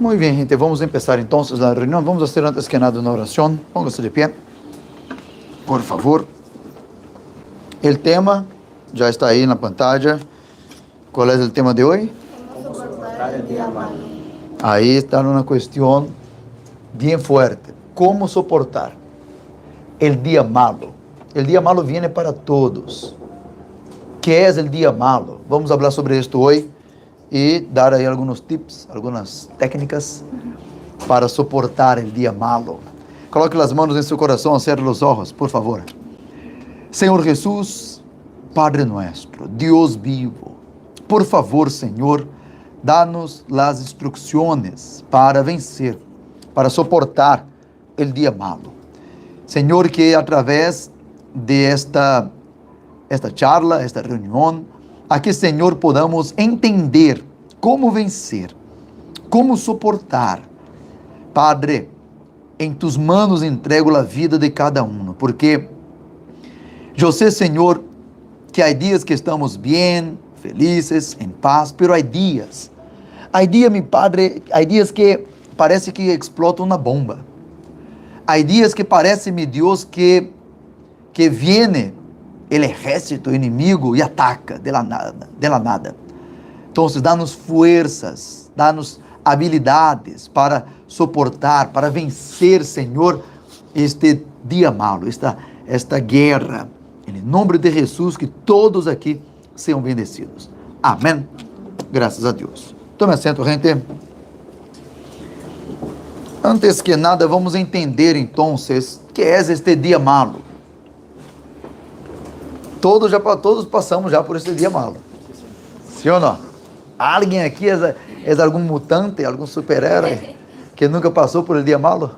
Muy bien, gente, vamos a empezar entonces la reunión. Vamos a hacer antes que nada una oración. Póngase de pie, por favor. El tema ya está ahí en la pantalla. ¿Cuál es el tema de hoy? ¿Cómo soportar el día malo? Ahí está una cuestión bien fuerte. ¿Cómo soportar el día malo? El día malo viene para todos. ¿Qué es el día malo? Vamos a hablar sobre esto hoy y dar ahí algunos tips, algunas técnicas para soportar el día malo. Coloque las manos en su corazón, cierre los ojos, por favor. Señor Jesús, Padre nuestro, Dios vivo, por favor, Señor, danos las instrucciones para vencer, para soportar el día malo. Señor, que a través de esta charla, esta reunião, aqui, Senhor, podamos entender como vencer, como suportar. Padre, em tus manos entrego a vida de cada um, porque eu sei, Senhor, que há dias que estamos bem, felizes, em paz, pero há dias, meu Padre, há dias que parece que explota uma bomba. Há dias que parece, meu Deus, que viene el ejército inimigo e ataca de la nada. Então, dá-nos forças, dá-nos habilidades para suportar, para vencer, Senhor, este dia malo, esta guerra. Em nome de Jesus, que todos aqui sejam bendecidos. Amém. Graças a Deus. Tome assento, gente. Antes que nada, vamos entender, então, que é este dia malo. Todos passamos já por esse dia malo. Sim ou não? Alguém aqui é algum mutante, algum super-herói que nunca passou por el dia malo?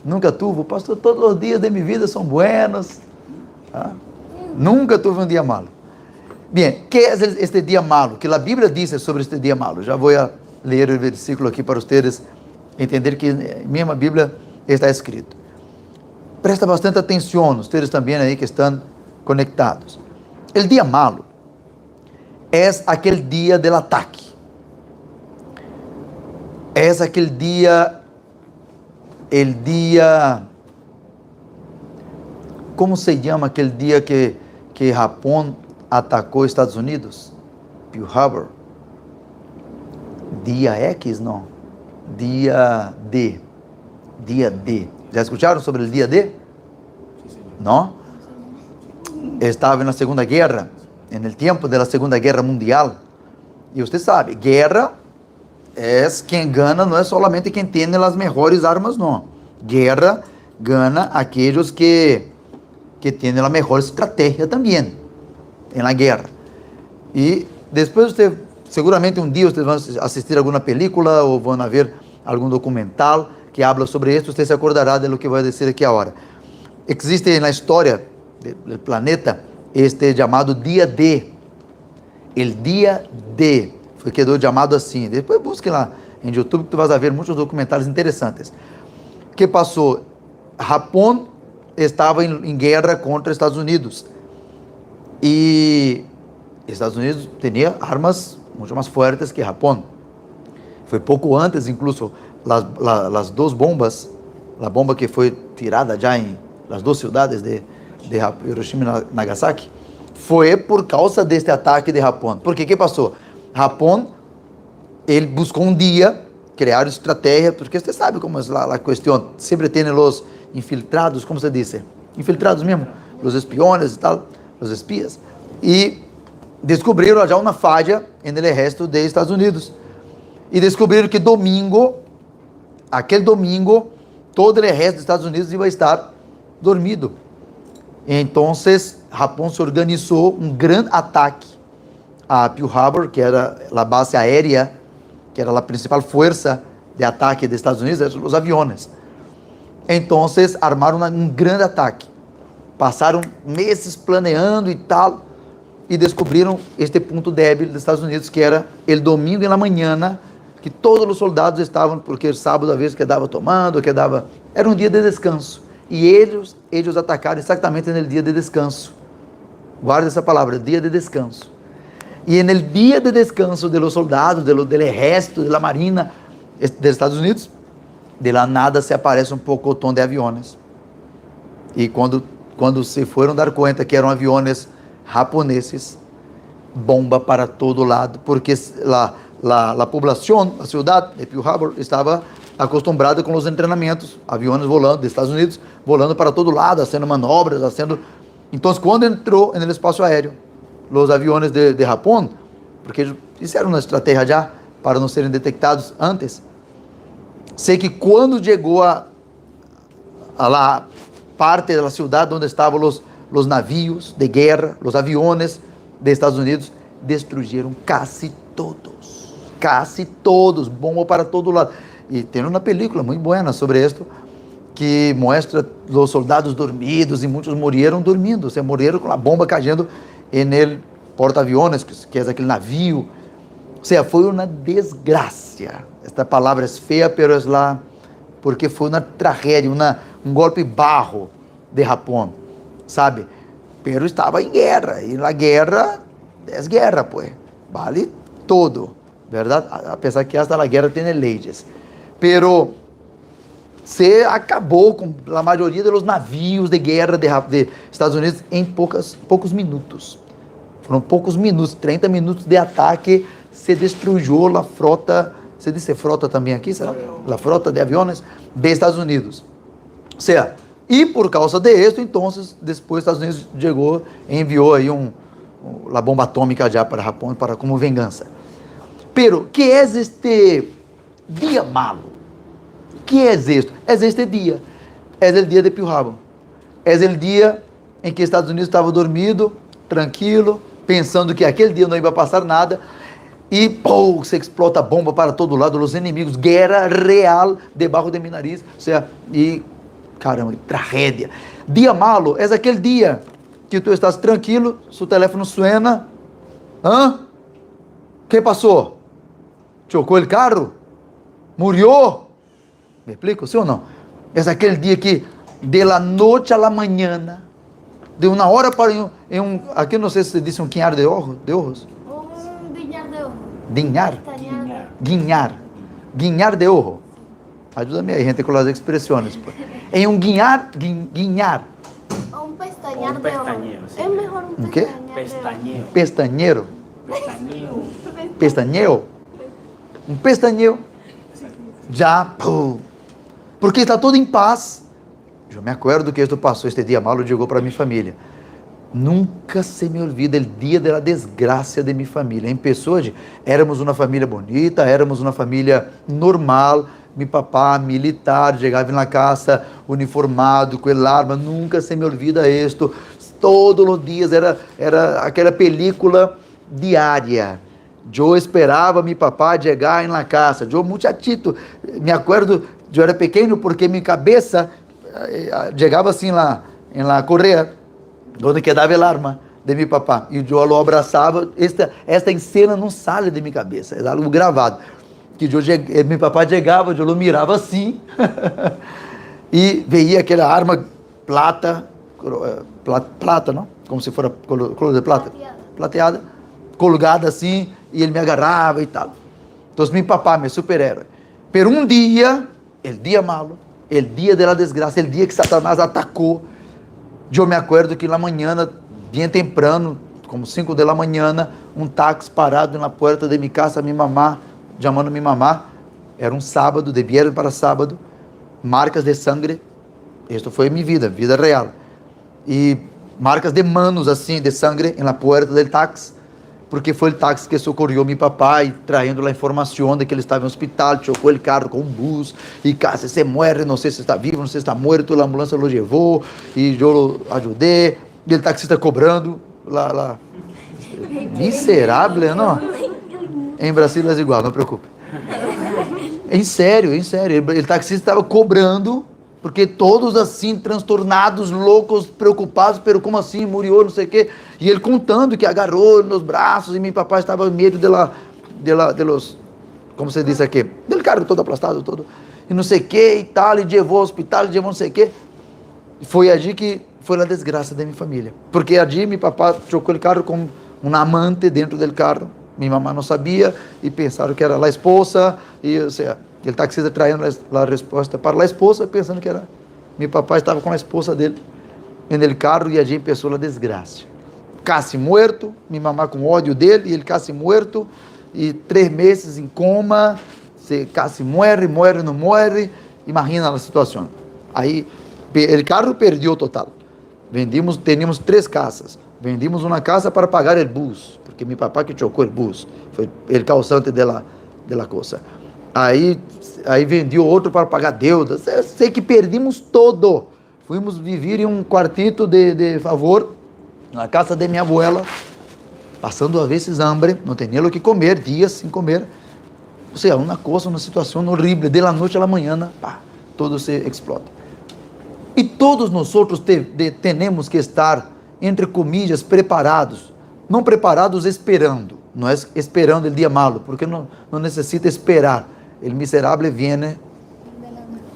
Nunca tuvo? Pastor, todos os dias de minha vida são buenos. Nunca tuve um dia malo. Bem, que é este dia malo? Que a Bíblia diz sobre este dia malo. Já vou ler o versículo aqui para vocês entender que em minha Bíblia está escrito. Presta bastante atenção, vocês também aí que estão conectados. El dia malo é aquele dia del ataque. É aquele dia, como se chama aquele dia que Japão atacou Estados Unidos? Pearl Harbor. Dia X, não. Dia D. Já escutaram sobre o dia D? Não? Estava na Segunda Guerra, no tempo da Segunda Guerra Mundial, e você sabe, guerra é quem ganha, não é solamente quem tem as melhores armas, não. Guerra ganha aqueles que têm a melhor estratégia também na guerra. E depois seguramente um dia vocês vão assistir alguma película ou vão ver algum documental que habla sobre isso, você se acordará de lo que vou dizer aqui agora. Existe na história do planeta este chamado dia D. El dia D quedou chamado assim. Depois busque lá em YouTube que tu vas ver muitos documentários interessantes. O que passou? Japão estava em guerra contra Estados Unidos e Estados Unidos tinha armas muito mais fortes que Japão. Foi pouco antes, incluso, as duas bombas, a bomba que foi tirada já em as duas cidades de Hiroshima e Nagasaki, foi por causa deste ataque de Japão. Porque que passou? Japão, ele buscou um dia criar estratégia, porque você sabe como é a questão, sempre tem os infiltrados, como se diz, infiltrados mesmo, os espiões e tal, os espias, e descobriram já uma falha no exército dos Estados Unidos, e descobriram que aquele domingo, todo o exército dos Estados Unidos ia estar dormido. Então, Japão se organizou um grande ataque a Pearl Harbor, que era a base aérea, que era a principal força de ataque dos Estados Unidos, os aviões. Então, armaram um grande ataque. Passaram meses planeando e tal, e descobriram este ponto débil dos Estados Unidos, que era o domingo na manhã, que todos os soldados estavam, porque sábado às vezes quedava tomando, era um dia de descanso. E eles atacaram exatamente no dia de descanso. Guarda essa palavra, dia de descanso. E no dia de descanso dos soldados, do exército, da marina, de Estados Unidos. De la nada se aparece um pocotón de aviones. E quando se foram dar conta que eram aviones japoneses, bomba para todo lado, porque a população, a cidade de Pearl Harbor estava acostumbrada com os treinamentos, aviões volando dos Estados Unidos, volando para todo lado, fazendo manobras, fazendo... Então, quando entrou no espaço aéreo, os aviões de Japão, porque fizeram uma estratégia já para não serem detectados antes, sei que quando chegou a la parte da cidade onde estavam os navios de guerra, os aviões de Estados Unidos, destruíram quase todos, bomba para todo lado. E tem uma película muito boa sobre isto, que mostra os soldados dormidos, e muitos morreram dormindo, se morreram com a bomba caindo no porta-aviões, que é aquele navio. Ou seja, foi uma desgraça. Esta palavra é feia, mas é lá, porque foi uma tragédia, um golpe bajo de Japão, sabe? Pero estava em guerra, e na guerra é guerra, pues, vale todo, verdade? Apesar que hasta a guerra tem leis, pero se acabou com a maioria dos navios de guerra de Estados Unidos em poucos minutos. Foram poucos minutos, 30 minutos de ataque, se destruiu a frota, se diz frota também aqui, será? A frota de aviões de Estados Unidos. Ou seja, e por causa de isso, então, depois Estados Unidos chegou e enviou aí a bomba atômica já para Japão, como vingança. Pero, que é este dia malo? Que é isto? É este dia. É o dia de Pearl Harbor. É o dia em que Estados Unidos estava dormindo, tranquilo, pensando que aquele dia não ia passar nada, e pô, se explota bomba para todo lado, os inimigos, guerra real debaixo de meu nariz, ou seja, e caramba, que tragédia. Dia malo é aquele dia que tu estás tranquilo, seu telefone suena, que passou? Chocou o carro? Morreu? Me explico, sim ou não? É aquele dia que de la noite a la mañana, de uma hora para aqui não sei se disse um quinhar de ojos. Un billar de ojo. Dinhar? Guiñar. Guinhar de ojo. Ajuda-me aí, gente, com as expressões. Em um guinhar. O un pestañear Un de ojo. pestañeo, sí. Es mejor un ¿Un qué? pestañear Pestañeo. Pestañeiro. Pestañeo. Pestañeo. Um pestañeo. Já, porque está tudo em paz. Eu me acordo que isto passou, este dia malo chegou para minha família. Nunca se me olvida o dia da desgraça de minha família. Em pessoa, éramos uma família bonita, éramos uma família normal. Meu papá, militar, chegava na casa uniformado, com a arma. Nunca se me olvida isto. Todos os dias era aquela película diária. Eu esperava meu papá chegar na casa. Eu, muchachito, me acordo, eu era pequeno porque minha cabeça chegava assim lá, na correia, onde quedava a arma de meu papá. E eu o abraçava. Esta cena não sai de minha cabeça, é algo gravado. Que meu papá chegava, eu o mirava assim, e veia aquela arma plata, não? Como se fosse cor de plata, plateada, colgada assim, e ele me agarrava e tal. Então, meu papá, meu super-herói. Pero um dia, o dia malo, o dia da desgraça, o dia que Satanás atacou, eu me acordo que na manhã, bem temprano, como 5 da manhã, um táxi parado na porta de minha casa, minha mamá, chamando minha mamá, era um sábado, de viernes para sábado, marcas de sangue, isto foi minha vida real, e marcas de manos assim, de sangue, na porta do táxi, porque foi o táxi que socorreu meu papai, traindo a informação de que ele estava no hospital, chocou o carro com um bus, e casi se muere, não sei se está vivo, não sei se está morto, a ambulância o levou, e eu o ajudei, e o taxista cobrando, lá. Miserável, não? Em Brasília é igual, não preocupe. Em sério, o taxista estava cobrando, porque todos assim, transtornados, loucos, preocupados, pero como assim, morreu, não sei o quê, e ele contando que agarrou nos braços, e meu papai estava em medo de los, como se diz aqui, do carro todo aplastado, todo, e não sei o quê, e tal, e levou ao hospital, levou não sei o quê, e foi ali que foi a desgraça da minha família, porque ali meu papai chocou o carro com um amante dentro do carro, minha mamãe não sabia, e pensaram que era a esposa, e, ou seja, El taxista trayendo la respuesta para la esposa, pensando que era... Mi papá estava com a esposa dele no carro e allí começou a desgraça. Casi muerto, mi mamá com ódio dele, e ele casi muerto, e 3 meses em coma, se casi muere, não muere. Imagina a situação. Aí, o carro perdeu total. Teníamos 3 casas. Vendimos uma casa para pagar o bus, porque mi papá que chocou o bus, foi o causante da coisa. Aí vendi outro para pagar deudas. Eu sei que perdimos todo. Fomos viver em um quartito de favor, na casa de minha abuela, passando a vezes hambre, não tinha o que comer, dias sem comer. Ou seja, uma situação horrível. De la noite à la manhã, pá, todo se explode. E todos nós temos que estar, entre comillas, preparados. Não preparados esperando. Não é esperando o dia malo, porque não necessita esperar. O miserável vem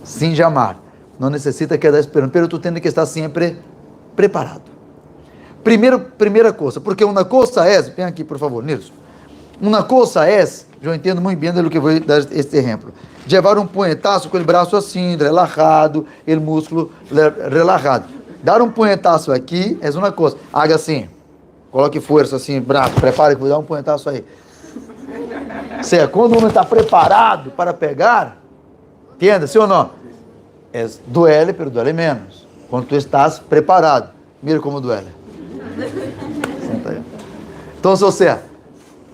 sem chamar. Não necessita quedar esperando, mas tu tens que estar sempre preparado. Primeira coisa, porque uma coisa é, vem aqui por favor, Nilson. Uma coisa é, eu entendo muito bem do que vou dar este exemplo. Levar um punhetaço com o braço assim, relaxado, o músculo relaxado. Dar um punhetaço aqui é uma coisa. Haga assim, coloque força assim, braço, prepare que vou dar um punhetaço aí. Quando o homem está preparado para pegar, entenda, sim ou não? Duele, pero duele menos. Quando tu estás preparado. Mira como duele. Então,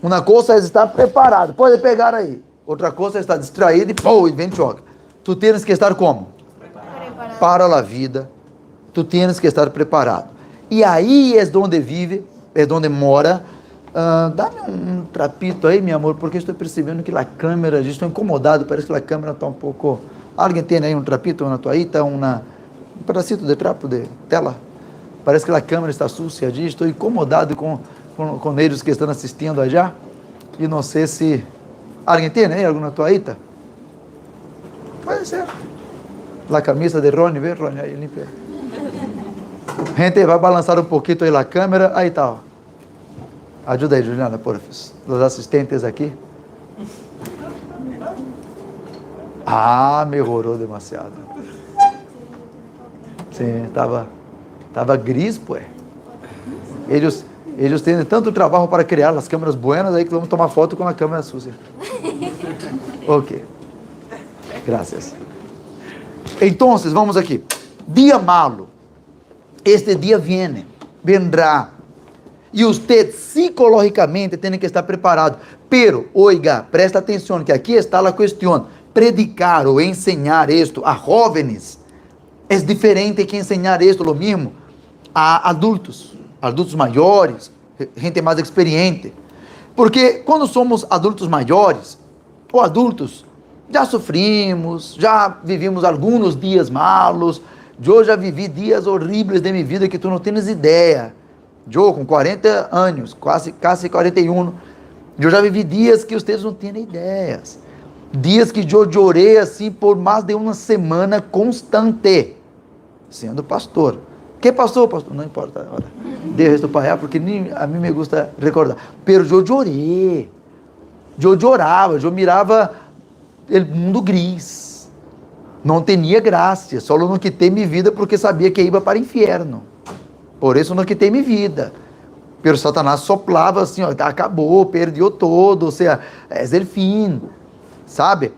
uma coisa é estar preparado, pode pegar aí. Outra coisa é estar distraído e vem choque. Tu tens que estar como? Preparado. Para a vida, tu tens que estar preparado. E aí é onde vive, é onde mora. Dá-me um trapito aí, meu amor, porque estou percebendo que a câmera, estou incomodado, parece que a câmera está um pouco... Alguém tem aí um trapito na toalhita, um pedacito de trapo de tela? Parece que a câmera está sucia, estou incomodado com eles que estão assistindo allá, e não sei se... Alguém tem aí alguma toalhita? Pode ser. A camisa de Rony, vê, Rony, aí limpia. Gente, vai balançar um pouquinho aí a câmera, aí está, ó. Ajuda aí, Juliana, por favor. Os assistentes aqui. Melhorou demasiado. Sim, estava gris, pô. Eles têm tanto trabalho para criar as câmeras buenas aí que vamos tomar foto com a câmera suja. Ok. Graças. Então, vamos aqui. Dia malo. Este dia vendrá. E você psicologicamente tem que estar preparado. Pero, oiga, presta atenção que aqui está a questão. Predicar ou ensinar isto a jovens é diferente que ensinar isto, lo mesmo, a adultos maiores, gente mais experiente. Porque quando somos adultos maiores, ou adultos, já sofrimos, já vivimos alguns dias malos, eu já vivi dias horríveis de minha vida que tu não tens ideia. Eu, com 40 anos, quase 41, eu já vivi dias que vocês não têm ideias. Dias que eu chorei assim por mais de uma semana constante, sendo pastor. Que pastor? Não importa agora. Deixa para allá, porque a mim me gusta recordar. Pero eu chorei. Eu chorava, eu mirava o mundo gris. Não tinha graça, só não quitei minha vida porque sabia que ia para o inferno. Por isso não quitei minha vida. Pero Satanás soplava assim, ó, acabou, perdeu todo, ou seja, é o fim, sabe?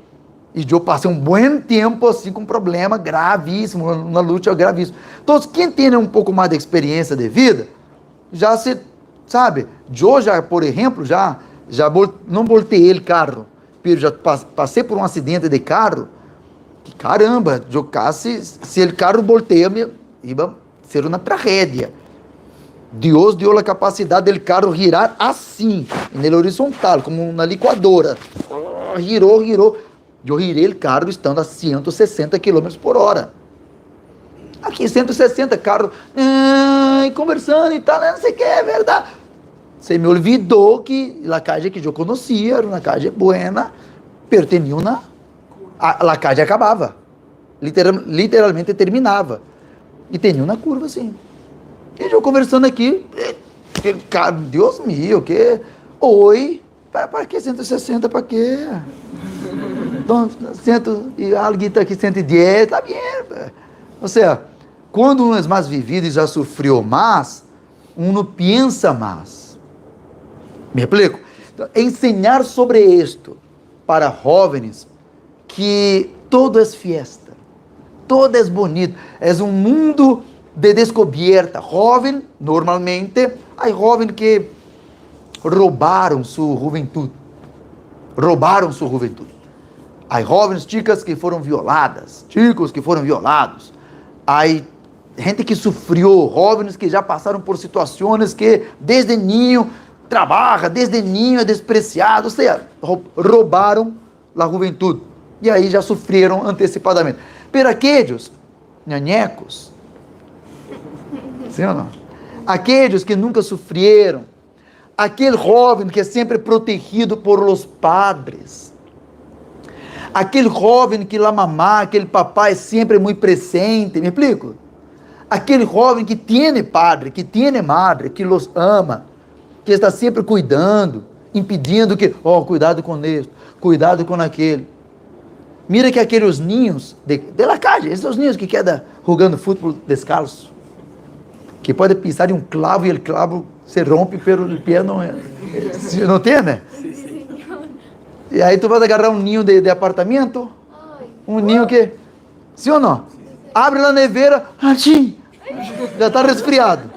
E eu passei um bom tempo assim com um problema gravíssimo, uma luta gravíssima. Então, quem tem um pouco mais de experiência de vida, já se, sabe? Eu já, por exemplo, já não voltei o carro, pero já passei por um acidente de carro, que caramba, eu quase, se o carro volteia, ia ser uma tragédia. Deus deu a capacidade do carro girar assim, no horizontal, como uma licuadora. Girou. Eu girei o carro estando a 160 km por hora. Aqui 160, carro conversando e tal, não sei o que, é verdade. Se me olvidou que a calle que eu conhecia era uma calle buena, pero tinha uma... A calle acabava. Literalmente terminava. E tinha uma curva assim. E eu conversando aqui, Deus meu, que... Oi, para que 160, para quê? Então, 100, e alguém está aqui 110, está bem. Ou seja, quando um é mais vivido e já sofreu mais, um não pensa mais. Me explico? Então, ensinar sobre isto para jovens que todo é fiesta, todo é bonito, é um mundo de descoberta. Jovem, normalmente, há jovens que roubaram sua juventude. Há jovens, chicas que foram violadas, chicos que foram violados. Há gente que sofreu, jovens que já passaram por situações que desde ninho trabalha, desde ninho é despreciado, ou seja, roubaram a juventude. E aí já sofreram antecipadamente. Pero aqueles nhanhecos, sim ou não? Aqueles que nunca sofreram, aquele jovem que é sempre protegido por los padres, aquele jovem que a mamá, aquele papai é sempre muito presente, me explico? Aquele jovem que tem padre, que tem madre, que los ama, que está sempre cuidando, impedindo que, cuidado com isso, cuidado com aquele. Mira que aqueles ninhos de la calle, esses ninhos que quedam jogando futebol descalço, que pode pisar em um clavo e o clavo se rompe pelo pé, não tem, né? E aí tu vai agarrar um ninho de apartamento, um ninho que, sim ou não? Abre a neveira, já está resfriado.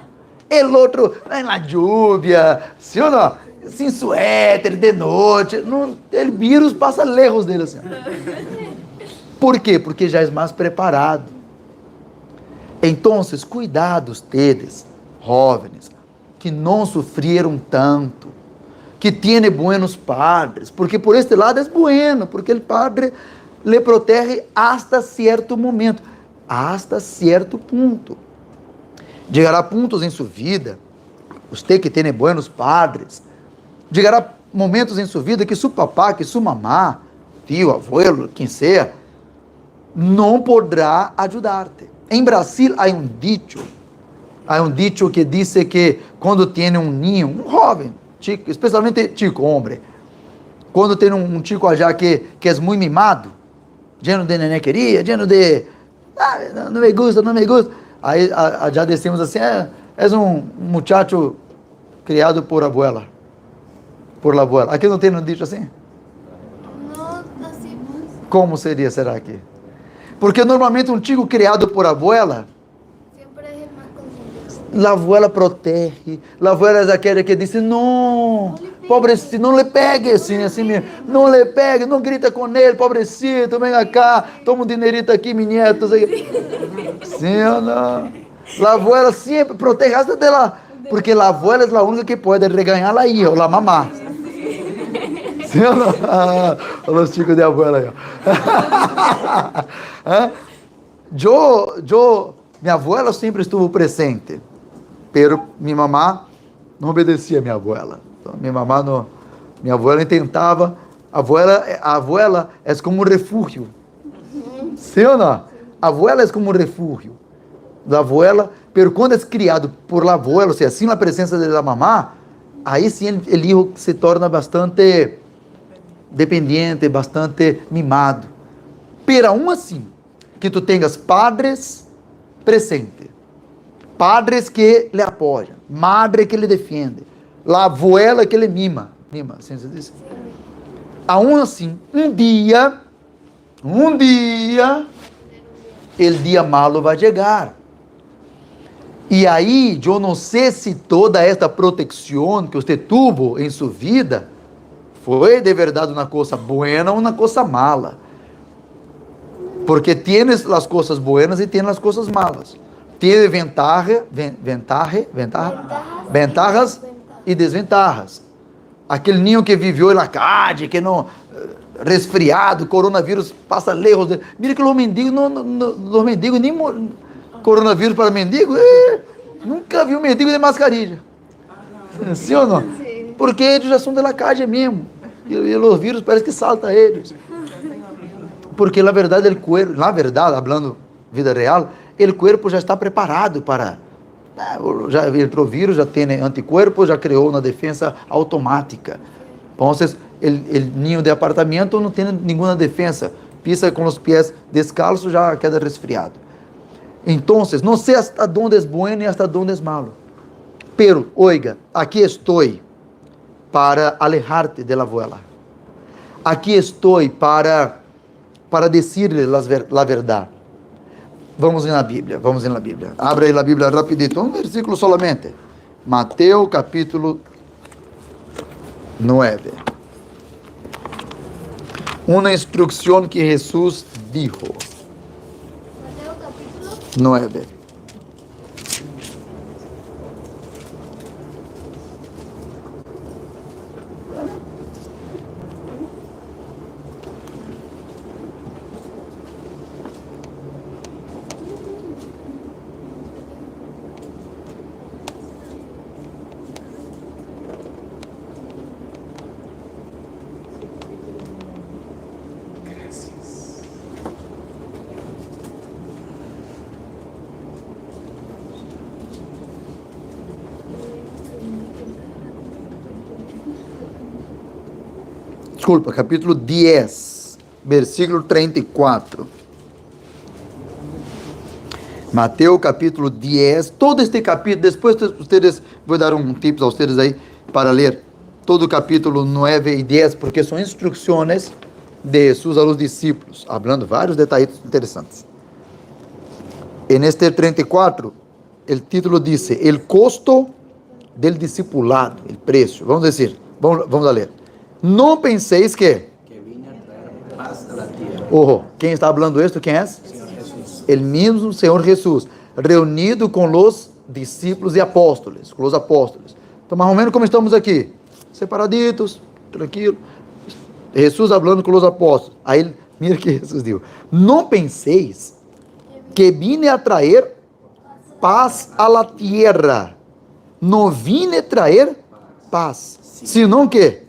El outro, na lluvia, sim ou não? Sem suéter, de noite, o vírus passa lejos dele assim. Por quê? Porque já é mais preparado. Então, cuidado ustedes, jovens, que não sofreram tanto, que têm buenos padres, porque por este lado é bueno, porque o padre le protege hasta certo momento, hasta certo ponto. Chegará pontos em sua vida, você que tem buenos padres, chegará momentos em sua vida que seu papá, que sua mamá, tio, abuelo, quem seja, não poderá ajudar-te. Em Brasil há um dicho que diz que quando tem um ninho, um jovem, chico, especialmente chico, homem, quando tem um chico allá que é muito mimado, lleno de nenequeria, lleno de, não me gusta, aí já decimos assim, és um muchacho criado por abuela, aqui não tem um dicho assim? Não, assim. Como seria, será que? Porque normalmente um chico criado por abuela, Sempre é mais contigo. a abuela protege, a abuela é aquela que diz, não, pobrecito, não lhe pegue, assim mesmo, não lhe pegue, não grita com ele, pobrecito, vem cá, toma um dinerito aqui, meu nieto, sim ou não? A abuela sempre protege hasta dela, porque a abuela é a única que pode reganhar a hija, a mamá. Sim ou não? Olha os chicos de abuela aí, minha abuela sempre estuvo presente, pero minha mamá não obedecia a minha abuela. Então, minha abuela tentava, a abuela é como um refúgio. Sim ou não? A abuela é como um refúgio. Da abuela, pero quando é criado por la abuela, ou seja, assim na presença da mamá, aí sim o filho se torna bastante dependente, bastante mimado. Pero aún assim, que tu tenhas padres presentes, padres que lhe apoiam, madre que lhe defende, la abuela que lhe mima, assim se diz. Aún assim, um dia, o dia malo vai chegar. E aí, eu não sei se toda esta proteção que você teve em sua vida foi de verdade uma coisa buena ou uma coisa mala. Porque tienes as coisas buenas e tienes as coisas malas. Tiene ventajas e desventajas. Aquele ninho que viveu na calle, que não, resfriado, coronavírus passa lejos dele. Mira que os mendigos nem coronavírus para mendigo, nunca vi um mendigo de mascarilha. Sim ou não? Sim. Porque eles já são de la calle mesmo. E os vírus parece que salta eles. Porque na verdade, falando vida real, o corpo já está preparado para... o vírus já tem anticorpos, já criou uma defesa automática. Entonces, el niño de apartamento no tiene ninguna defensa. Pisa con los pies descalzos, ya queda resfriado. Entonces, no sé hasta dónde es bueno y hasta dónde es malo. Pero, oiga, aquí estoy para alejarte de la abuela. Aquí estoy para decirle la verdad. Vamos en la Biblia. Abre ahí la Biblia rapidito, un versículo solamente. Mateo capítulo 9. Una instrucción que Jesús dijo. Mateo capítulo 9. Desculpa, capítulo 10, versículo 34. Mateo capítulo 10, todo este capítulo, después ustedes, voy a dar un tips a ustedes ahí para leer todo el capítulo 9 y 10, porque son instrucciones de Jesús a los discípulos, hablando varios detalles interesantes. En este 34, el título dice, el costo del discipulado, el precio. Vamos a decir, vamos a leer. No penséis que vine a traer paz a la tierra. Ojo, quem está hablando esto, quem é? Señor Jesús. El mismo Senhor Jesus, reunido com os discípulos e apóstolos, com os apóstolos. Então, mais ou menos como estamos aqui, separaditos, tranquilo. Jesus falando com os apóstolos. Aí, mira que Jesus disse: não penseis que vine a traer paz a la tierra. Não vine traer paz, senão que?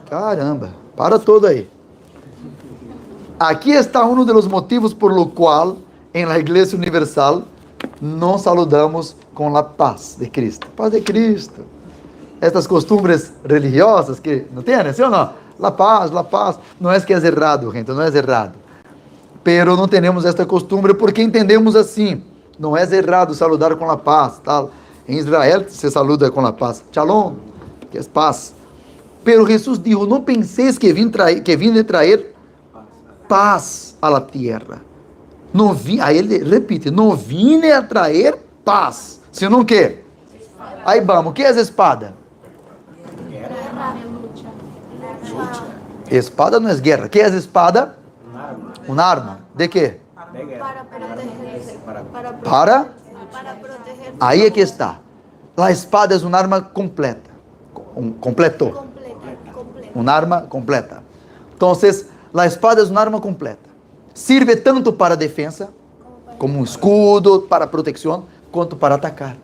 Caramba, para todo aí. Aqui está um dos motivos por lo qual em la Igreja Universal não saludamos com a paz de Cristo. Paz de Cristo. Estas costumbres religiosas que não tem, né? Sim ou não? La paz. Não é que é errado, gente, não é errado. Pero não temos esta costumbre porque entendemos assim. Não é errado saludar com a paz, tal. Em Israel se saluda com a paz. Shalom, que é paz. Pero Jesus dijo, não penseis que vim trazer paz a la tierra. Não vim, aí ele repite, não vine a trazer paz, senão que? Aí vamos, o que é a espada? Espada não é guerra. O que é a espada? Uma arma. De quê? para protegerse. Para? Para proteger. Aí é que está. A espada é uma arma completa. Completo. Completa. Uma arma completa. Então, a espada é uma arma completa. Sirve tanto para defesa, como um escudo, para proteção, quanto para atacar.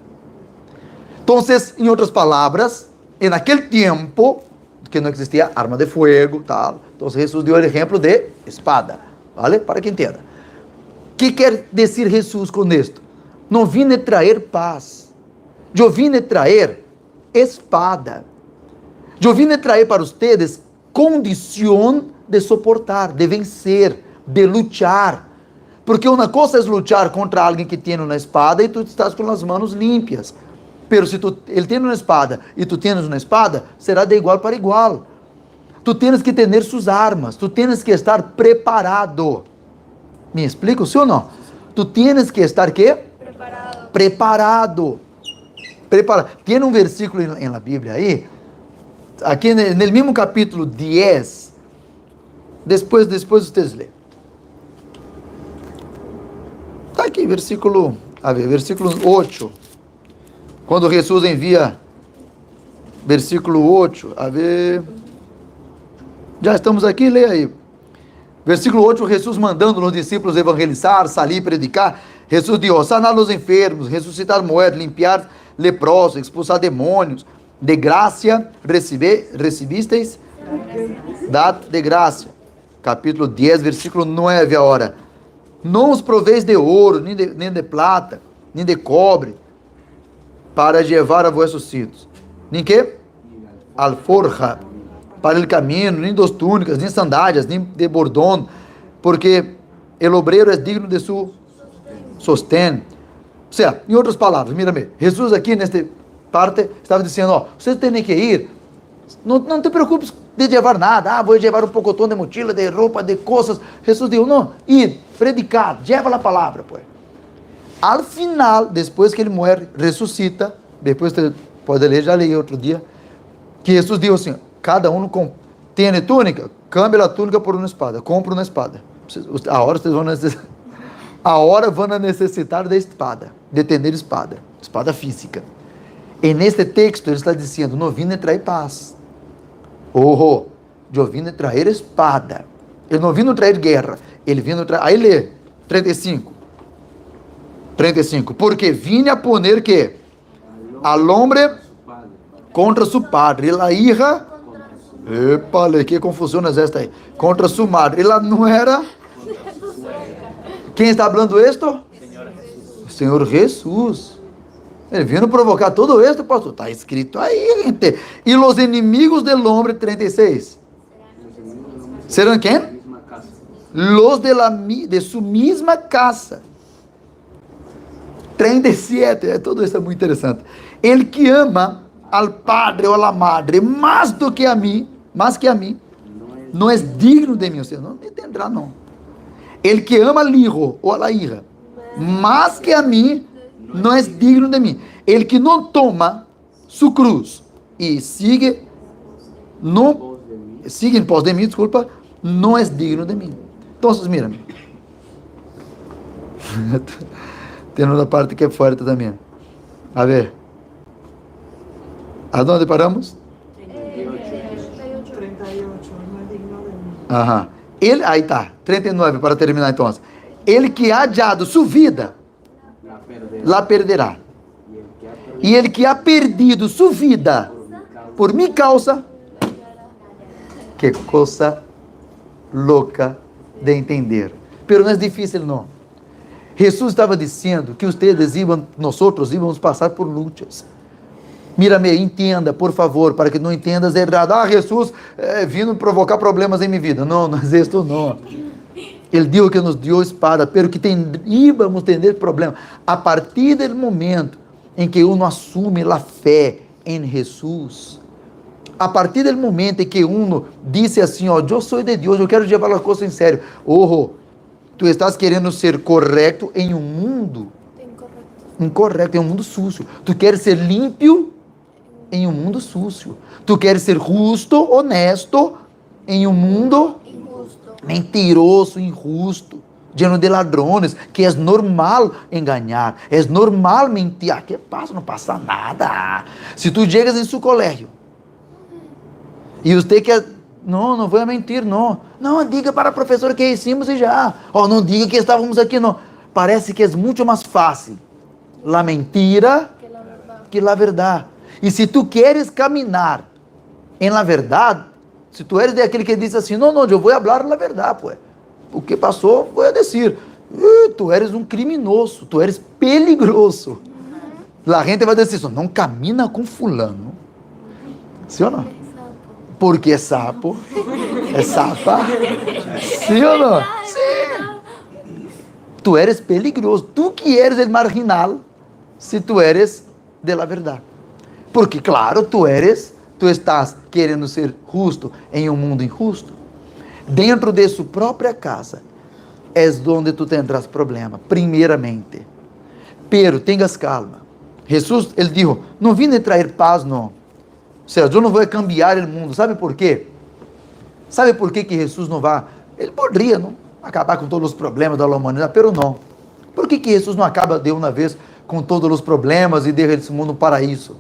Então, em outras palavras, em aquele tempo, que não existia arma de fogo, tal. Então, Jesus deu o exemplo de espada, ¿vale? Para que entenda. O que quer dizer Jesus com isto? Não vine trazer paz. Eu vine trazer espada. Eu vine trazer para vocês condição de suportar, de vencer, de lutar. Porque uma coisa é lutar contra alguém que tem uma espada e tu estás com as mãos limpas. Pero se ele tem uma espada e tu tens uma espada, será de igual para igual. Tu tens que ter suas armas, tu tens que estar preparado. Me explico, sim ou não? Tu tens que estar ¿qué? Preparado. Tem um versículo na Bíblia aí, aqui no mesmo capítulo 10, depois vocês lêem. Está aqui, versículo 8. Quando Jesus envia, versículo 8, a ver, já estamos aqui, leia aí. Versículo 8, Jesus mandando os discípulos evangelizar, salir, predicar. Jesus dijo, sanar os enfermos, ressuscitar mortos, limpiar leprosos, expulsar demônios. De graça recebisteis, dad de graça. Capítulo 10, versículo 9 agora. Não os proveis de ouro, nem de prata, nem de cobre, para levar a vossos cintos. Nem que? Alforja, para el camino, nem dos túnicas, nem sandálias, nem de bordón, porque el obrero é digno de su sostén. O sea, em outras palavras, mírame, Jesus aqui nesta parte estava dizendo, ó, vocês têm que ir, não te preocupes de levar nada, vou levar um pocotão de mochila, de roupa, de coisas. Jesus disse, não, ir, predicar, leva a palavra, pues. Al final, depois que ele morre, ressuscita, depois você pode ler, já li outro dia, que Jesus disse assim, cada um tem túnica, cambia a túnica por uma espada, compra uma espada. Agora vão necessitar de espada, de ter espada física. E neste texto ele está dizendo, não vim trazer paz. Eu vim trazer espada. Ele não vim trazer guerra. Ele vim trazer... Aí lê, 35. Porque vim a poner que al hombre contra su padre, e la hija... Epa, que confusão é esta aí? Contra su madre. Ela não era... Quem está falando isto? O Senhor Jesus. Ele vindo provocar todo esto, pastor. Está escrito aí, gente. E os inimigos del hombre, 36. Serão quem? Los de su misma casa. 37. Tudo isso é muito interessante. El que ama al padre ou a la madre mais que a mim, não é digno de mim. Você não entenderá, não. El que ama al hijo ou a la hija mais que a mim, não é digno de mim. El que não toma su cruz e sigue em pos de mim, desculpa, não é digno de mim. Então, mira-me. Tem uma parte que é forte também. A ver. Aonde paramos? 38. No es digno de mí. Aham. Ele, aí tá, 39 para terminar então. Ele que ha hallado sua vida, la perderá. E ele que ha perdido sua vida por minha causa, que coisa louca de entender. Pero não é difícil, não. Jesus estava dizendo que nós íamos passar por lutas. Mira-me, entenda, por favor, para que não entendas errado. Jesus vindo provocar problemas em minha vida. Não, não é isso, não. Ele disse que nos deu espada, pero que íamos ter problema. A partir do momento em que uno assume a fé em Jesus, a partir do momento em que uno disse assim, ó, eu sou de Deus, eu quero levar a coisa em sério. Tu estás querendo ser correto em um mundo incorreto, em um mundo sujo. Tu queres ser limpo em um mundo sujo. Tu queres ser justo, honesto em um mundo mentiroso, injusto, lleno de ladrones, que é normal enganar, é normal mentir. Que passa? Não passa nada. Se tu chegas em seu colégio e você quer, não vou mentir, não, diga para a professora que hicimos e já, não diga que estávamos aqui, não. Parece que é muito mais fácil a mentira que a verdade. E se tu queres caminhar em la verdade, se tu eres daquele que diz assim, não, eu vou falar a verdade, pues. O que passou, vou dizer. Tu eres um criminoso, tu eres peligroso. A gente vai dizer isso, não camina com fulano. Sim ou não? Porque é sapo. É sapa. Sim ou não? Sim. Tu eres peligroso. Tu que eres el marginal, se tu eres de la verdade. Porque, claro, tu estás querendo ser justo em um mundo injusto. Dentro de sua própria casa, é onde tu tendrás problema, primeiramente. Pero, tenhas calma. Jesus, ele disse, não vim de trazer paz, não. Ou seja, eu não vou cambiar o mundo. Sabe por quê? Sabe por que Jesus não vai? Ele poderia, não? Acabar com todos os problemas da humanidade, pero não. Por que Jesus não acaba de uma vez com todos os problemas e deixa esse mundo um paraíso?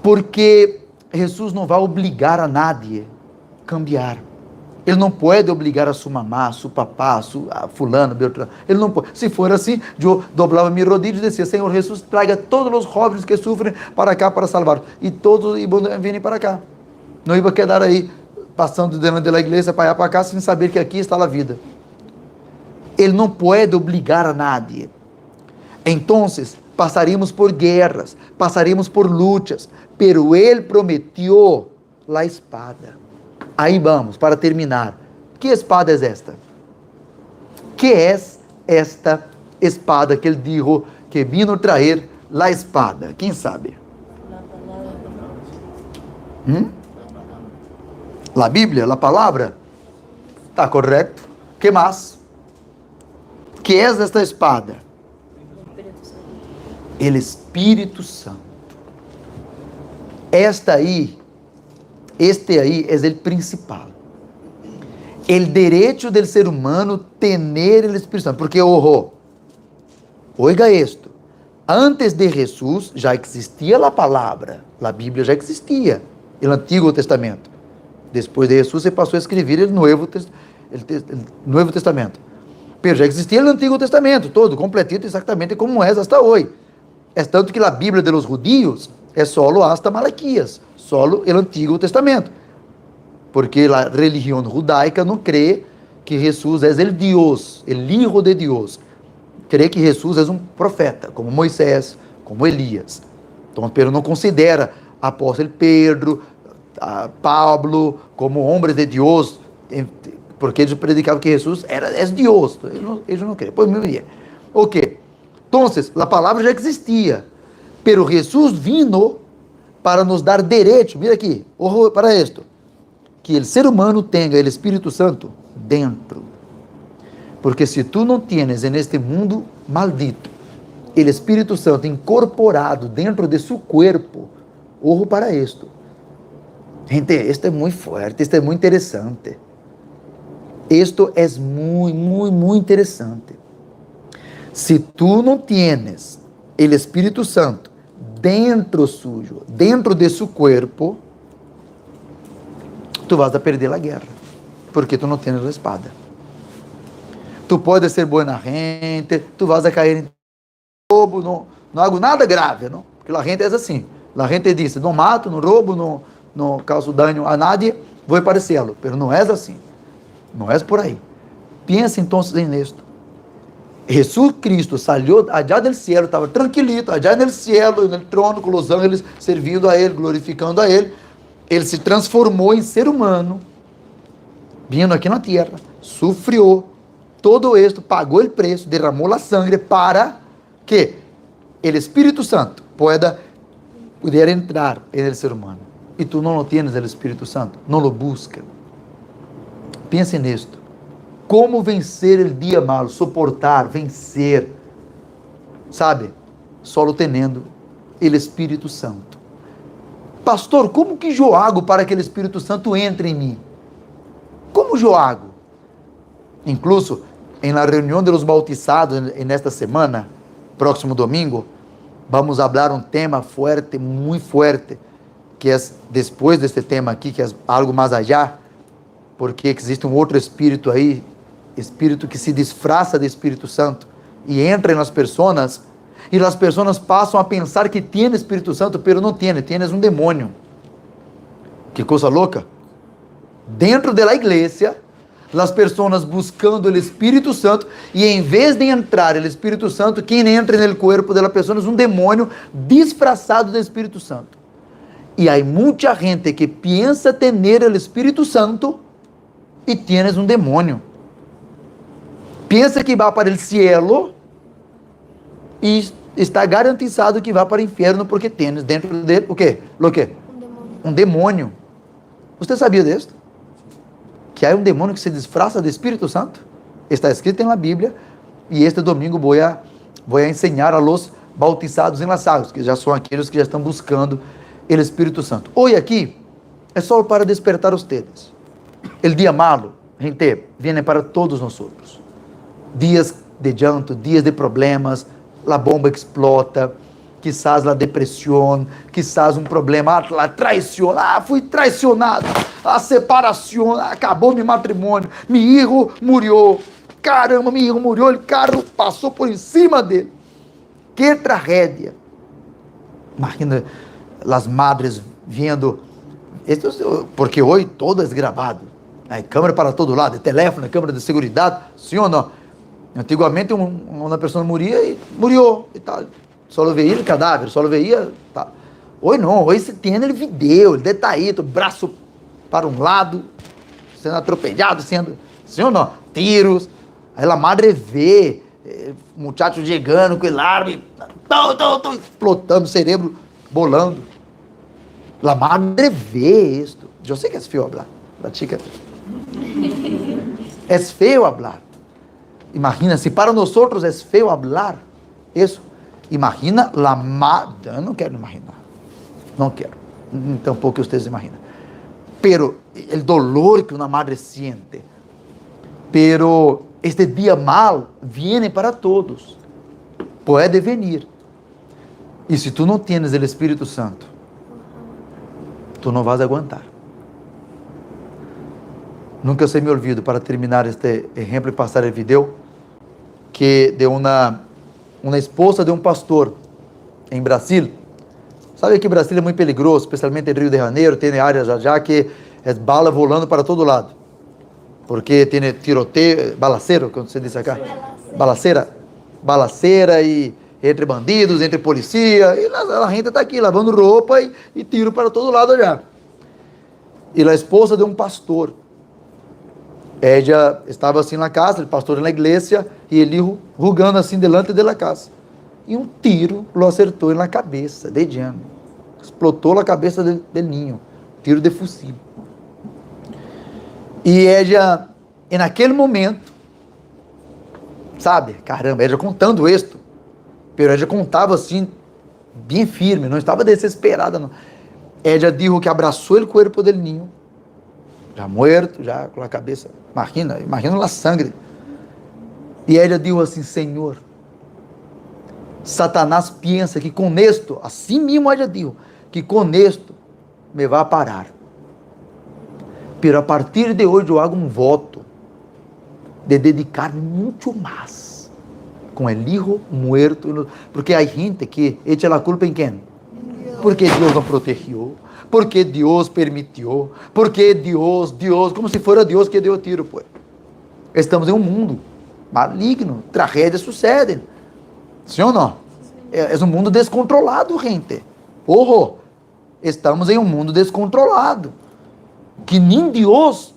Porque Jesus não vai obrigar a nadie a cambiar. Ele não pode obrigar a sua mamá, a seu papá, a fulano, Beltrano. Ele não pode. Se for assim, eu dobrava minha rodilha e dizia, Senhor Jesus, traga todos os jovens que sofrem para cá para salvar. E todos vêm para cá. Não ia quedar aí, passando dentro da igreja, para allá para cá, sem saber que aqui está a vida. Ele não pode obrigar a nadie. Então, passaremos por guerras, passaremos por lutas, pero Ele prometeu La espada. Aí vamos, para terminar. Que espada é esta? Que é esta espada que ele dijo que vino traer la espada? Quem sabe? La Bíblia, la palavra? Está correto. Que mais? Que é esta espada? El Espírito Santo. Este aí é o principal. El derecho del ser humano tener el Espírito Santo. Porque, oiga esto, antes de Jesús já existia a palavra, a Bíblia já existia, o Antigo Testamento. Depois de Jesus se passou a escrever o Novo Testamento. Pero já existia o Antigo Testamento, todo, completito exatamente como é hasta hoje. É tanto que a Bíblia de los judíos é solo hasta Malaquias, solo o Antigo Testamento. Porque a religião judaica não crê que Jesus é o Deus, o Hijo de Deus. Crê que Jesus é um profeta, como Moisés, como Elias. Então, pero não considera apóstolo Pedro, Pablo, como homens de Deus, porque eles predicavam que Jesus é Deus. Eles não creem. Pois muito bem. Ok. Então, a palavra já existia, pero Jesus vino para nos dar direito, mira aqui, para isto, que o ser humano tenha o Espírito Santo dentro. Porque se tu não tienes neste mundo maldito o Espírito Santo incorporado dentro de seu corpo, ojo para isto. Gente, isto é muito forte, isto é muito interessante. Isto é muito interessante. Se tu não tienes o Espírito Santo dentro suyo, dentro de seu corpo, tu vas a perder a guerra, porque tu não tienes a espada. Tu pode ser buena gente, tu vas a cair em roubo, não hago nada grave, não? Porque a gente é assim. A gente diz, não mato, não roubo, não causo dano a nadie, vou para o cielo. Mas não é assim. Não é por aí. Pensa então nisto. Jesus Cristo salió allá del cielo, estava tranquilito, allá no cielo, no trono, com os ángeles servindo a Ele, glorificando a Ele. Ele se transformou em ser humano, vindo aqui na terra, sofreu todo esto, pagou o preço, derramou a sangre para que o Espírito Santo pueda entrar no ser humano. E tu não tienes o Espírito Santo, não lo busca. Pense nisto. Como vencer o dia malo, suportar, vencer, sabe? Solo tendo o Espírito Santo. Pastor, como que eu hago para que o Espírito Santo entre em mim? Como eu hago? Incluso, na reunião dos bautizados, nesta semana, próximo domingo, vamos falar um tema forte, muito forte, que é depois deste tema aqui, que é algo mais allá, porque existe um outro espírito aí, espírito que se disfraça de Espírito Santo e entra nas pessoas, e as pessoas passam a pensar que tem Espírito Santo, pero não tem, tienes um demônio. Que coisa louca! Dentro da igreja, as pessoas buscando o Espírito Santo, e em vez de entrar o Espírito Santo, quem entra no corpo da pessoa é um demônio disfrazado de Espírito Santo. E há muita gente que pensa ter o Espírito Santo e tienes um demônio. Pensa que vai para o cielo e está garantizado que vai para o inferno porque tienes dentro dele o quê? O quê? Um demônio. Você sabia disso? Que há um demônio que se disfraça de Espírito Santo? Está escrito na Bíblia, e este domingo vou ensinar a los bautizados em las águas, que já são aqueles que já estão buscando o Espírito Santo. Hoje aqui é só para despertar ustedes. O dia malo, gente, vem para todos nós outros. Dias de llanto, dias de problemas, a bomba explota, quizás a depressão, quizás um problema, a traição, fui traicionado, a separação, acabou meu matrimônio, meu filho morreu, caramba, meu filho morreu, o carro passou por em cima dele, que tragédia. Imagina as madres vendo, porque hoje todo é gravado, câmera para todo lado, telefone, câmera de segurança, sim ou não? Antigamente uma pessoa morria e morreu e tal. Só veia o cadáver, só veia, tá. Hoje não, hoje você tem ele vídeo, ele detalhado, braço para um lado, sendo atropelado, sendo, sim ou não? Tiros. Aí a madre vê, muchacho chegando com o arma, explotando o cérebro, bolando. La madre vê isto. Eu sei que é feio hablar, la chica. É feio hablar. Imagina, se para nós é feio hablar isso, imagina la madre. Eu não quero imaginar. Não quero. Tampouco vocês imaginam. Pero el dolor que uma madre siente. Pero este dia mal viene para todos. Pode venir. E se tu não tienes o Espírito Santo, tu não vas aguentar. Nunca se me olvido, para terminar este exemplo e passar o vídeo, que de uma esposa de um pastor em Brasil. Sabe que Brasil é muito perigoso, especialmente em Rio de Janeiro, tem áreas já que é bala volando para todo lado. Porque tem tiroteio, balaceiro, como se diz acá? Balaceira e entre bandidos, entre polícia, e a gente está aqui lavando roupa e tiro para todo lado já. E a esposa de um pastor, ella estava assim na casa, o pastor na igreja, e ele rugando assim delante da casa. E um tiro lo acertou na cabeça, dedinho. Explotou a cabeça do ninho. Tiro de fuzil. E ella, naquele momento, sabe, caramba, ella contando isto, pero ella contava assim, bem firme, não estava desesperada, não. Ella dijo que abraçou o corpo do ninho, já morto, já com a cabeça, imagina a sangue. E ella dijo assim: Senhor, Satanás pensa que com isto, assim mesmo ella dijo, que com isto me vai parar. Pero a partir de hoje eu hago um voto de dedicar-me muito mais com o hijo muerto, porque há gente que echa a culpa em quem? Porque Deus não protegeu, porque Deus permitiu, porque Deus, como se fosse Deus que deu o tiro, pues. Estamos em um mundo maligno, tragédias sucedem, sim ou não? É um mundo descontrolado, gente. Ojo, estamos em um mundo descontrolado, que nem Deus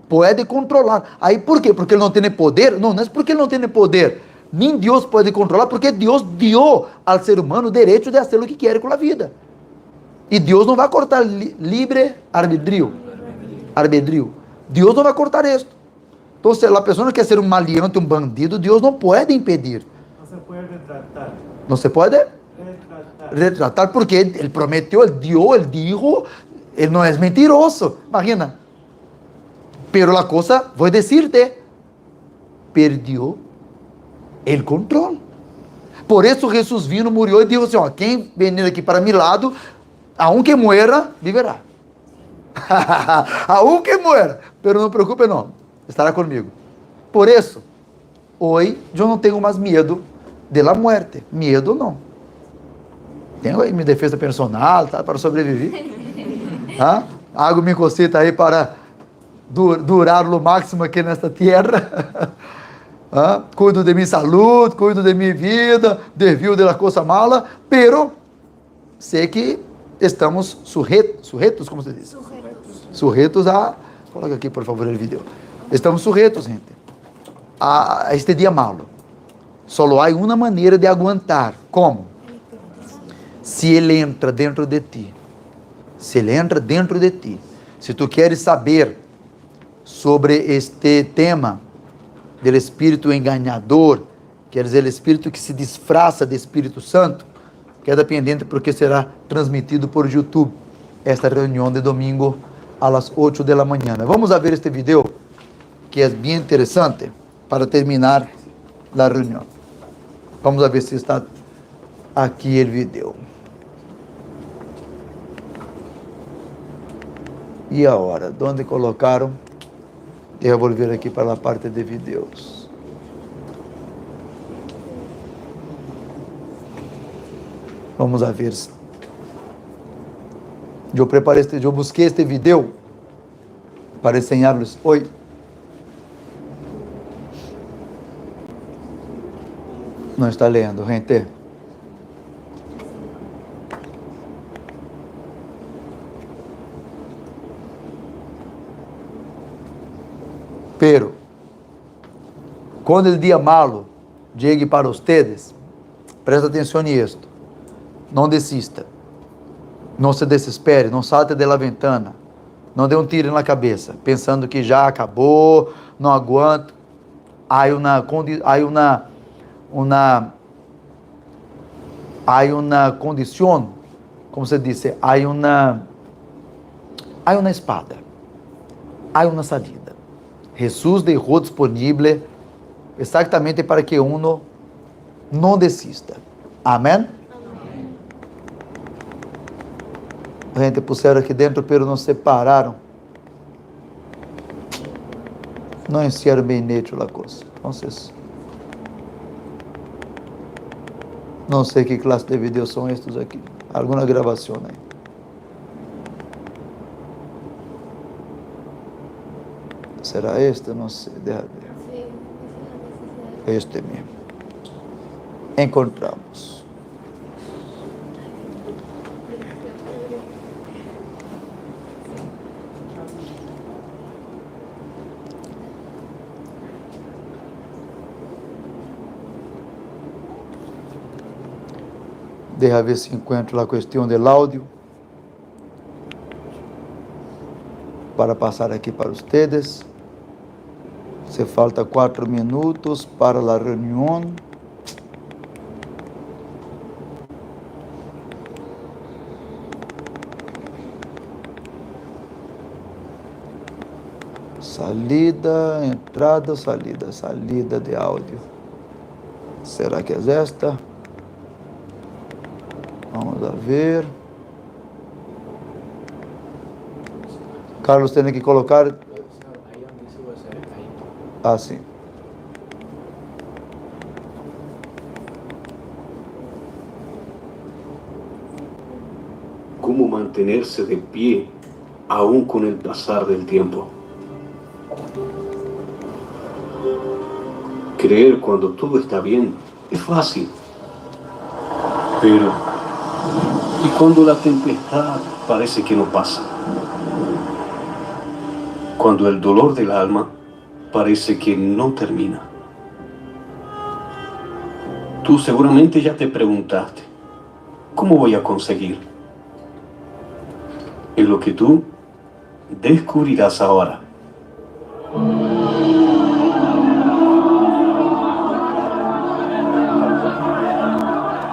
pode controlar. Aí por quê? Porque ele não tem poder? Não é porque ele não tem poder. Nem Deus pode controlar, porque Deus deu ao ser humano o direito de fazer o que quer com a vida. E Deus não vai cortar livre arbítrio. Deus não vai cortar isso. Então, se a pessoa quer ser um maleante, um bandido, Deus não pode impedir. No se puede retratar. Não se pode retratar, porque ele prometeu, ele deu, ele dijo, ele não é mentiroso. Imagina. Pero a coisa, vou dizer-te, perdeu o controle. Por isso Jesus vino, morreu e disse assim: ó, quem venir aqui para meu lado, aunque muera, viverá. Aunque muera, pero não preocupe não, estará comigo. Por isso, hoje eu não tenho mais medo de la muerte. Medo não. Tenho aí minha defesa personal, tá, para sobreviver. Hago minha cosita aí para durar o máximo aqui nesta terra. Cuido de minha saúde, cuido de minha vida, desvio de la coisa mala, pero sei que estamos sujeitos, como se diz? Sujeitos a... Coloca aqui, por favor, o vídeo. Estamos sujeitos, gente, a este dia malo. Só há uma maneira de aguentar. Como? Se ele entra dentro de ti. Se ele entra dentro de ti. Se tu queres saber sobre este tema do espírito enganador, quer dizer, o espírito que se disfraça de Espírito Santo, queda pendente porque será transmitido por YouTube esta reunião de domingo às 8 da manhã. Vamos a ver este vídeo que é bem interessante para terminar a reunião. Vamos a ver se está aqui o vídeo. E agora, onde colocaram? Eu vou volver aqui para a parte de vídeos. Vamos a ver. Eu busquei este vídeo para ensinar-lhes hoje. Não está lendo, gente. Quando o dia malo chegue para vocês, presta atenção nisto. Não desista. Não se desespere. Não salte da ventana. Não dê um tiro na cabeça, pensando que já acabou, não aguento. Há uma condição, como se diz, há uma espada, há uma salida. Jesus deixou disponível exatamente para que uno não desista. Amém? Gente, puseram aqui dentro, pero não separaram. Não hicieron bem hecho a coisa. Então, não sei que classe de vídeos são estes aqui. Alguma gravação aí. Será este? Não sei. Deixa ver. Este mesmo. Encontramos. Deixa ver se encontro a questão do áudio para passar aqui para vocês. Se falta 4 minutos para a reunião. Salida, entrada, salida de áudio. Será que é esta? Vamos a ver. Carlos tem que colocar. Sim. ¿Cómo mantenerse de pie aún con el pasar del tiempo? Creer cuando todo está bien es fácil. Pero, ¿y cuando la tempestad parece que no pasa? Cuando el dolor del alma parece que no termina. Tú seguramente ya te preguntaste, ¿cómo voy a conseguir? Es lo que tú descubrirás ahora.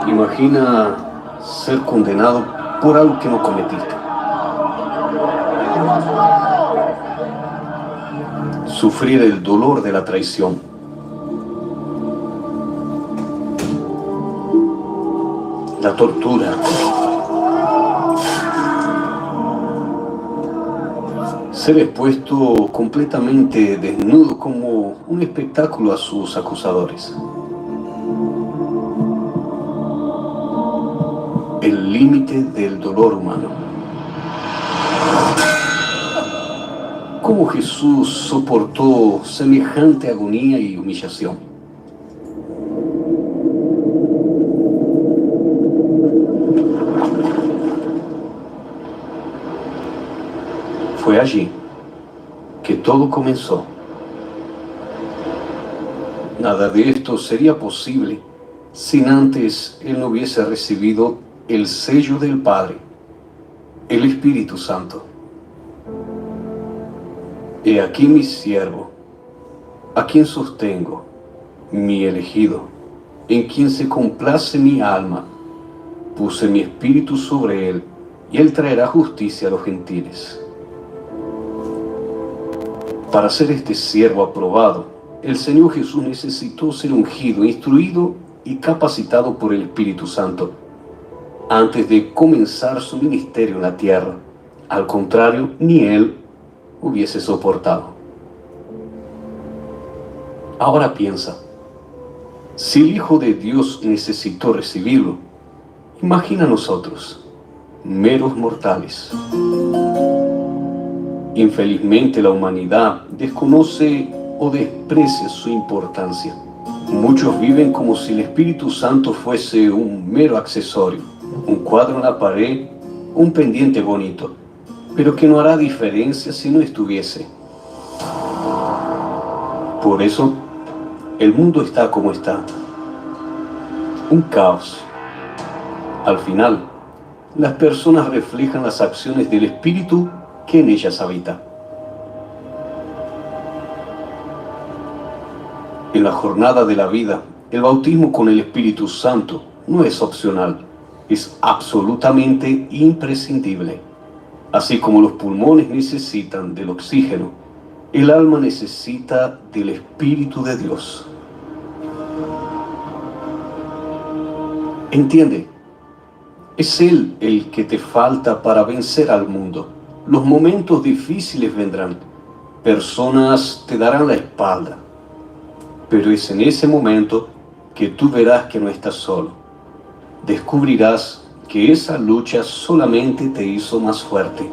Imagina ser condenado por algo que no cometiste. Sufrir el dolor de la traición. La tortura. Ser expuesto completamente desnudo como un espectáculo a sus acusadores. El límite del dolor humano. ¿Cómo Jesús soportó semejante agonía y humillación? Fue allí que todo comenzó. Nada de esto sería posible sin antes Él no hubiese recibido el sello del Padre, el Espíritu Santo. He aquí mi siervo, a quien sostengo, mi elegido, en quien se complace mi alma. Puse mi espíritu sobre él, y él traerá justicia a los gentiles. Para ser este siervo aprobado, el Señor Jesús necesitó ser ungido, instruido y capacitado por el Espíritu Santo antes de comenzar su ministerio en la tierra. Al contrario, ni él hubiese soportado. Ahora piensa, si el Hijo de Dios necesitó recibirlo, imagina a nosotros, meros mortales. Infelizmente la humanidad desconoce o desprecia su importancia. Muchos viven como si el Espíritu Santo fuese un mero accesorio, un cuadro en la pared, un pendiente bonito, pero que no hará diferencia si no estuviese. Por eso, el mundo está como está. Un caos. Al final, las personas reflejan las acciones del Espíritu que en ellas habita. En la jornada de la vida, el bautismo con el Espíritu Santo no es opcional, es absolutamente imprescindible. Así como los pulmones necesitan del oxígeno, el alma necesita del Espíritu de Dios. Entiende, es Él el que te falta para vencer al mundo. Los momentos difíciles vendrán, personas te darán la espalda, pero es en ese momento que tú verás que no estás solo. Descubrirás que esa lucha solamente te hizo más fuerte.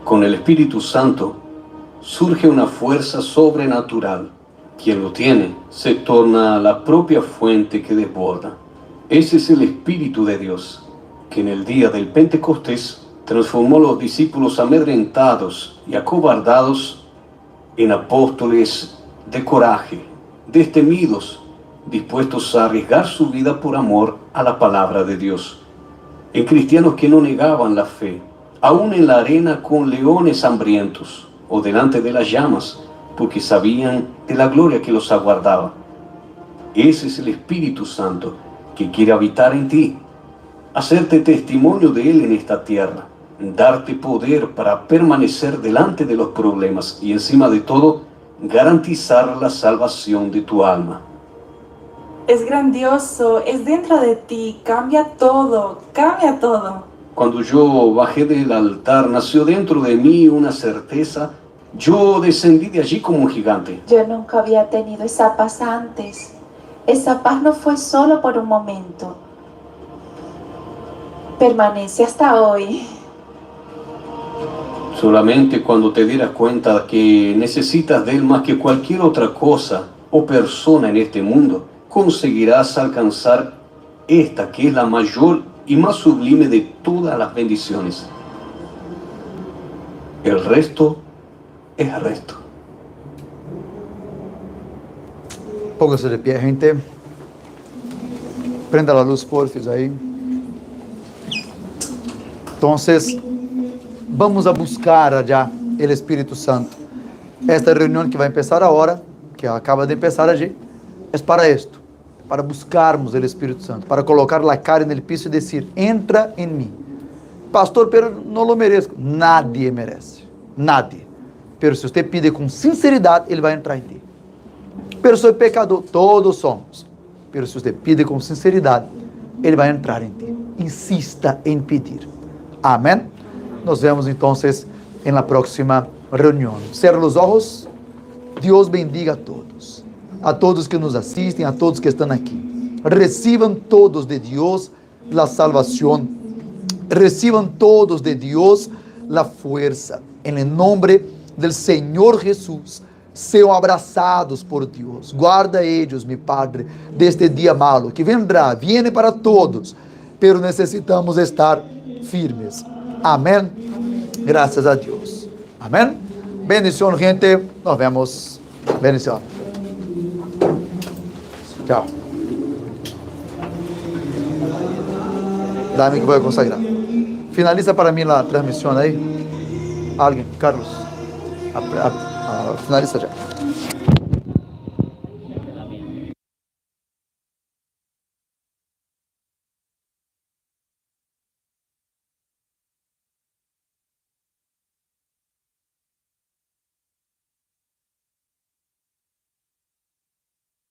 Con el Espíritu Santo surge una fuerza sobrenatural. Quien lo tiene se torna la propia fuente que desborda. Ese es el Espíritu de Dios, que en el día del Pentecostés transformó a los discípulos amedrentados y acobardados en apóstoles de coraje, destemidos, dispuestos a arriesgar su vida por amor a la palabra de Dios. En cristianos que no negaban la fe, aún en la arena con leones hambrientos o delante de las llamas, porque sabían de la gloria que los aguardaba. Ese es el Espíritu Santo que quiere habitar en ti, hacerte testimonio de Él en esta tierra, darte poder para permanecer delante de los problemas y encima de todo, garantizar la salvación de tu alma. Es grandioso, es dentro de ti, cambia todo, cambia todo. Cuando yo bajé del altar, nació dentro de mí una certeza. Yo descendí de allí como un gigante. Yo nunca había tenido esa paz antes. Esa paz no fue solo por un momento. Permanece hasta hoy. Solamente cuando te dieras cuenta que necesitas de Él más que cualquier otra cosa o persona en este mundo, conseguirás alcanzar esta que es la mayor y más sublime de todas las bendiciones. El resto es el resto. Póngase de pie, gente. Prenda la luz, porfis, ahí. Entonces, vamos a buscar allá el Espíritu Santo. Esta reunión que va a empezar ahora, que acaba de empezar allí, es para esto, para buscarmos el Espíritu Santo, para colocar la cara en el piso y decir, entra en mí. Pastor, pero no lo merezco. Nadie merece, nadie. Pero si usted pide con sinceridad, Él va a entrar en ti. Pero soy pecador, todos somos. Pero si usted pide con sinceridad, Él va a entrar en ti. Insista en pedir. Amén. Nos vemos entonces en la próxima reunión. Cierra los ojos. Dios bendiga a todos que nos asisten, a todos que están aquí. Reciban todos de Dios la salvación. Reciban todos de Dios la fuerza. En el nombre del Señor Jesús. Sean abrazados por Dios. Guarda ellos, mi Padre, de este día malo que vendrá, viene para todos, pero necesitamos estar firmes. Amén. Gracias a Dios. Amén. Bendición, gente. Nos vemos. Bendición. Chao. Dame que voy a consagrar. Finaliza para mí la transmisión ahí. Alguien, Carlos. Finaliza ya.